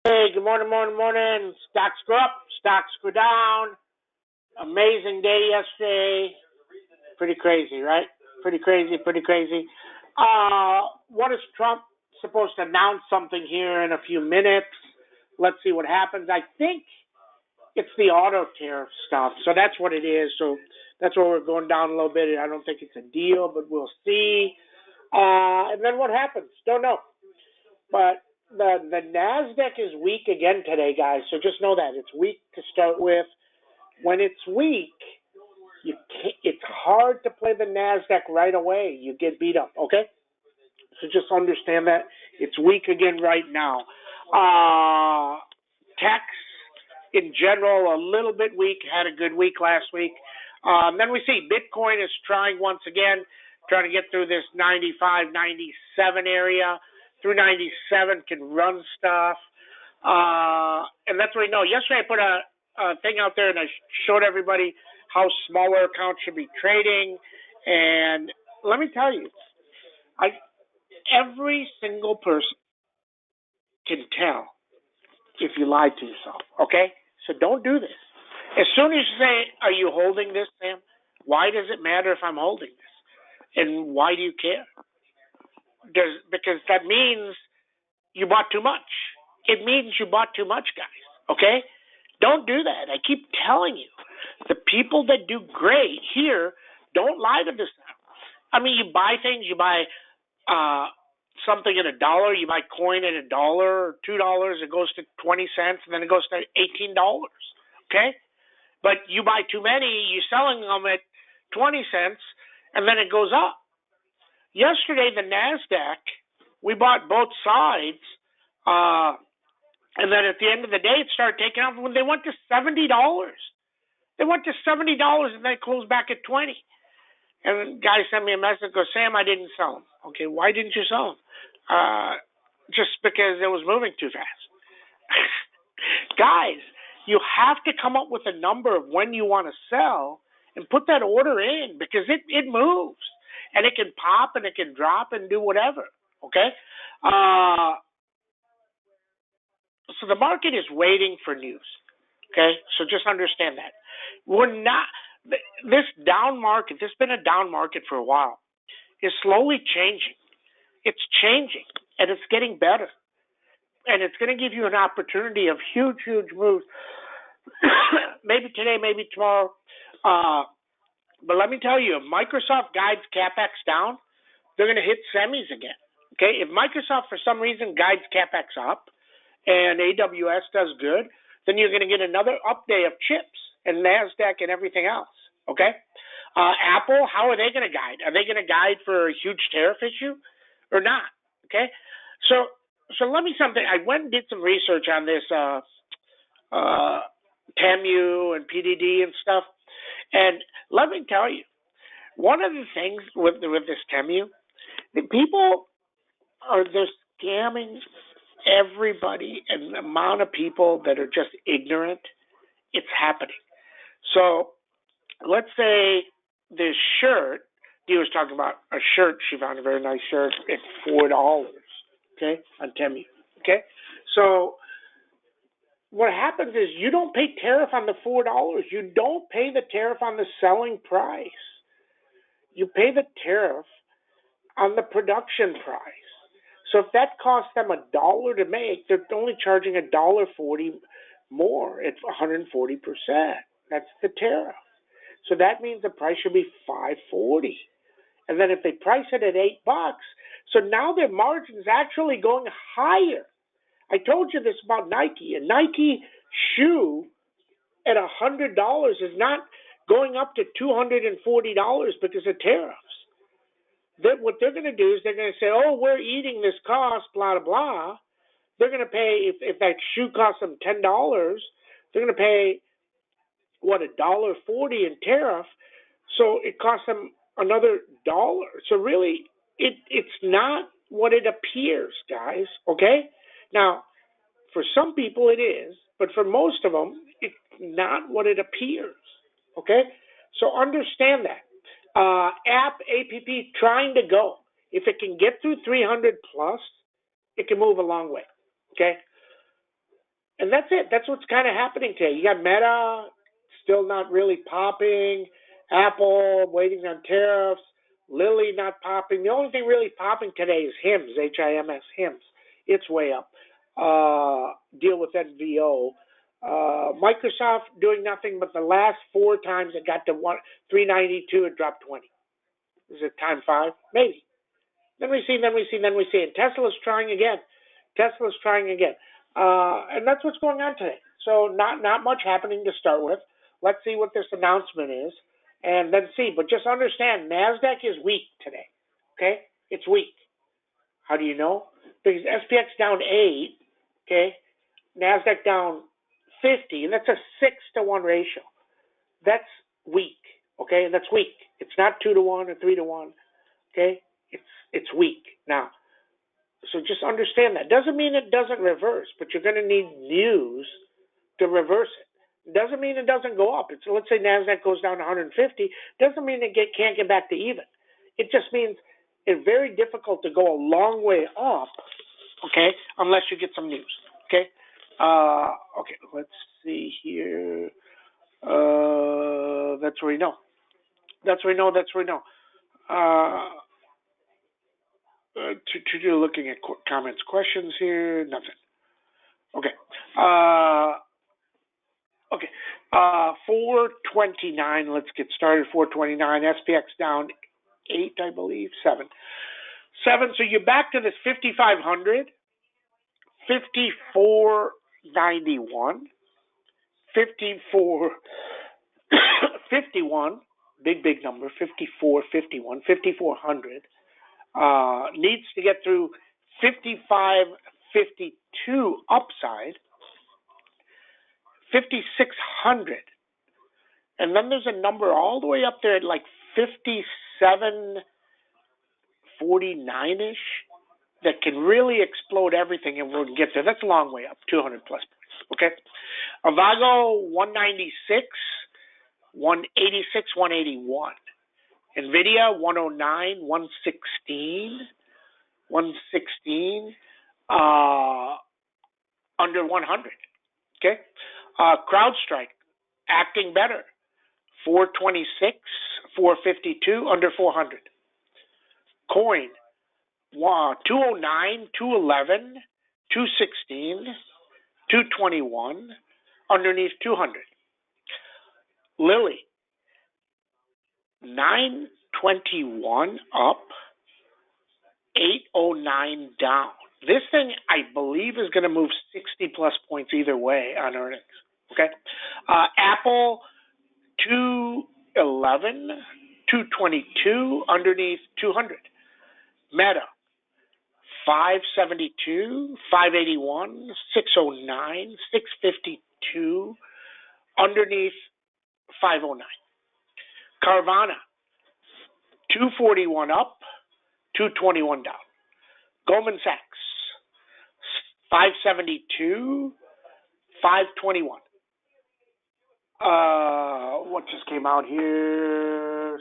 Hey, good morning, morning. Stocks go up, stocks go down. Amazing day yesterday. Pretty crazy, right? Pretty crazy. What is Trump supposed to announce something here in a few minutes? Let's see what happens. I think it's the auto tariff stuff. So that's what it is. So that's where we're going down a little bit. I don't think it's a deal, but we'll see. And then what happens? Don't know. But the Nasdaq is weak again today, guys. So just know that it's weak to start with. When it's weak, it's hard to play the Nasdaq right away. You get beat up. Okay, so just understand that it's weak again right now. Tech in general a little bit weak. Had a good week last week. Then we see Bitcoin is trying once again, trying to get through this 95, 97 area. Through 97 can run stuff. And that's what we know. Yesterday I put a thing out there and I showed everybody how smaller accounts should be trading. And let me tell you, every single person can tell if you lied to yourself, okay? So don't do this. As soon as you say, are you holding this, Sam? Why does it matter if I'm holding this? And why do you care? Because that means you bought too much. It means you bought too much, guys, okay? Don't do that. I keep telling you, the people that do great here don't lie to this. I mean, you buy things, you buy something at $1, you buy coin at $1 or $2, it goes to 20 cents, and then it goes to $18, okay? But you buy too many, you're selling them at 20 cents, and then it goes up. Yesterday, the NASDAQ, we bought both sides, and then at the end of the day, it started taking off when they went to $70. They went to $70, and then it closed back at 20. And the guy sent me a message, goes, Sam, I didn't sell them. Okay, why didn't you sell them? Just because it was moving too fast. Guys, you have to come up with a number of when you want to sell and put that order in because it moves. And it can pop and it can drop and do whatever, okay? So the market is waiting for news, okay? So just understand that. This down market, this has been a down market for a while, is slowly changing. It's changing, and it's getting better. And it's going to give you an opportunity of huge moves, maybe today, maybe tomorrow. But let me tell you, if Microsoft guides CapEx down, they're going to hit semis again. Okay, if Microsoft for some reason guides CapEx up and AWS does good, then you're going to get another up day of chips and NASDAQ and everything else. Okay, Apple, how are they going to guide? Are they going to guide for a huge tariff issue or not? Okay, so let me something. I went and did some research on this TEMU and PDD and stuff. And let me tell you, one of the things with this TEMU, the people they're scamming everybody, and the amount of people that are just ignorant, it's happening. So let's say this shirt, he was talking about a shirt, she found a very nice shirt at $4, okay, on TEMU, okay? So what happens is you don't pay tariff on the $4. You don't pay the tariff on the selling price. You pay the tariff on the production price. So if that costs them $1 to make, they're only charging $1.40 more. It's 140%. That's the tariff. So that means the price should be $5.40. And then if they price it at $8, so now their margin is actually going higher. I told you this about Nike. A Nike shoe at $100 is not going up to $240 because of tariffs. What they're going to do is they're going to say, oh, we're eating this cost, blah, blah, blah. They're going to pay, if that shoe costs them $10, they're going to pay, $1.40 in tariff. So it costs them another $1. So really, it's not what it appears, guys, okay? Now, for some people it is, but for most of them, it's not what it appears, okay? So understand that. APP trying to go. If it can get through 300 plus, it can move a long way, okay? And that's it. That's what's kind of happening today. You got Meta still not really popping. Apple waiting on tariffs. Lilly not popping. The only thing really popping today is HIMS, HIMS, HIMS. It's way up. Deal with NVO. Microsoft doing nothing, but the last 4 times it got to 392, it dropped 20. Is it time 5? Maybe. Then we see. And Tesla's trying again. And that's what's going on today. So not much happening to start with. Let's see what this announcement is, and then see. But just understand, NASDAQ is weak today. Okay? It's weak. How do you know? Because SPX down 8, okay? NASDAQ down 50, and that's a 6-to-1 ratio. That's weak, okay? That's weak. It's not 2-to-1 or 3-to-1, okay? It's weak. Now, so just understand that. Doesn't mean it doesn't reverse, but you're going to need news to reverse it. Doesn't mean it doesn't go up. Let's say NASDAQ goes down to 150. Doesn't mean it can't get back to even. It just means it's very difficult to go a long way up, okay, unless you get some news, okay? Okay, let's see here. That's where we know. Looking at comments, questions here, nothing. Okay. 429. Let's get started. 429. SPX down 8, I believe. 7. So you're back to this 5,500, 5491, 54, 51. Big number. 54, 51, 5400. Needs to get through 5552 upside, 5600, and then there's a number all the way up there at like 5749-ish that can really explode everything, and we'll get there. That's a long way up, 200 plus points. Okay, Avago 196, 186, 181. NVIDIA 109, 116, under 100. Okay, CrowdStrike acting better, 426, 452, under 400. Coin 209, 211, 216, 221, underneath 200. Lilly 921 up, 809 down. This thing, I believe, is going to move 60 plus points either way on earnings. Okay. Apple 211, 222, underneath 200. Meta 572, 581, 609, 652, underneath 509. Carvana 241 up, 221 down. Goldman Sachs 572, 521. What just came out here?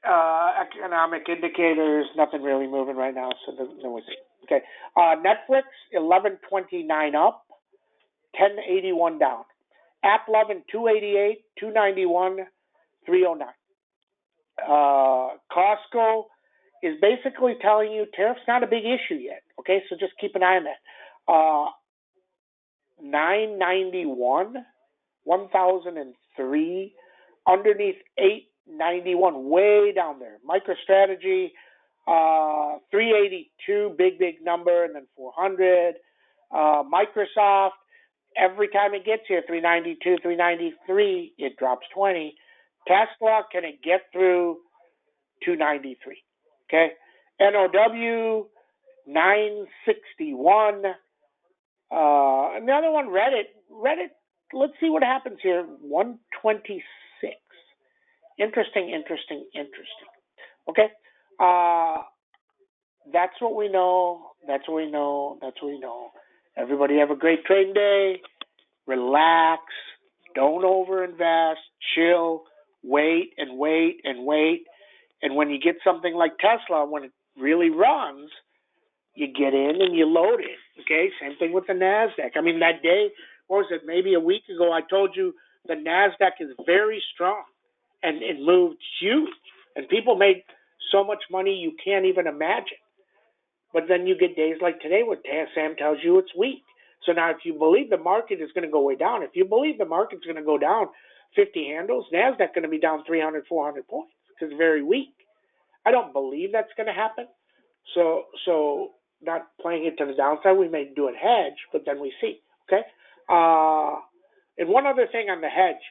Economic indicators, nothing really moving right now, so then we'll see. Okay. Netflix 1129 up, 1081 down. AppLovin 288, 291, 309. Costco is basically telling you tariff's not a big issue yet. Okay, so just keep an eye on that. 991, 1003, underneath 891, way down there. MicroStrategy 382, big number, and then 400. Microsoft, every time it gets here, 392, 393, it drops 20. Tesla, can it get through 293? Okay. NOW 961. Another one, Reddit, let's see what happens here. 126. Interesting. Okay. That's what we know. Everybody have a great trading day. Relax. Don't overinvest. Chill. Wait. And when you get something like Tesla, when it really runs, you get in and you load it. Okay, same thing with the NASDAQ. I mean, that day, what was it, maybe a week ago, I told you the NASDAQ is very strong and it moved huge. And people made so much money you can't even imagine. But then you get days like today where Sam tells you it's weak. So now if you believe the market is going to go way down, if you believe the market's going to go down 50 handles, NASDAQ going to be down 300, 400 points because it's very weak. I don't believe that's going to happen. So not playing it to the downside, we may do a hedge, but then we see. Okay. And one other thing on the hedge.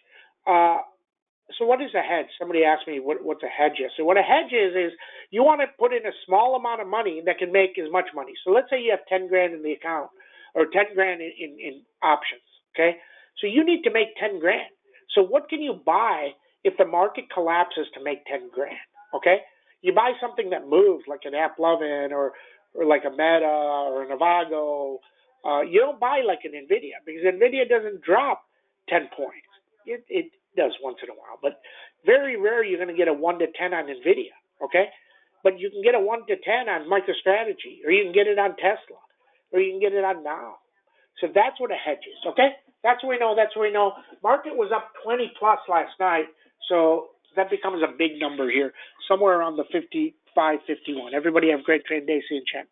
So what is a hedge? Somebody asked me what's a hedge is. So what a hedge is you want to put in a small amount of money that can make as much money. So let's say you have 10 grand in the account or 10 grand in options. Okay. So you need to make 10 grand. So what can you buy if the market collapses to make 10 grand? Okay. You buy something that moves like an AppLovin or like a Meta or an Avago. You don't buy like an NVIDIA because NVIDIA doesn't drop 10 points. It does once in a while, but very rare you're going to get a 1 to 10 on NVIDIA, okay? But you can get a 1 to 10 on MicroStrategy, or you can get it on Tesla, or you can get it on Now. So that's what a hedge is, okay? That's what we know. That's what we know. Market was up 20 plus last night, so that becomes a big number here, somewhere around the 55, 51. Everybody have a great trade day. See you in chat.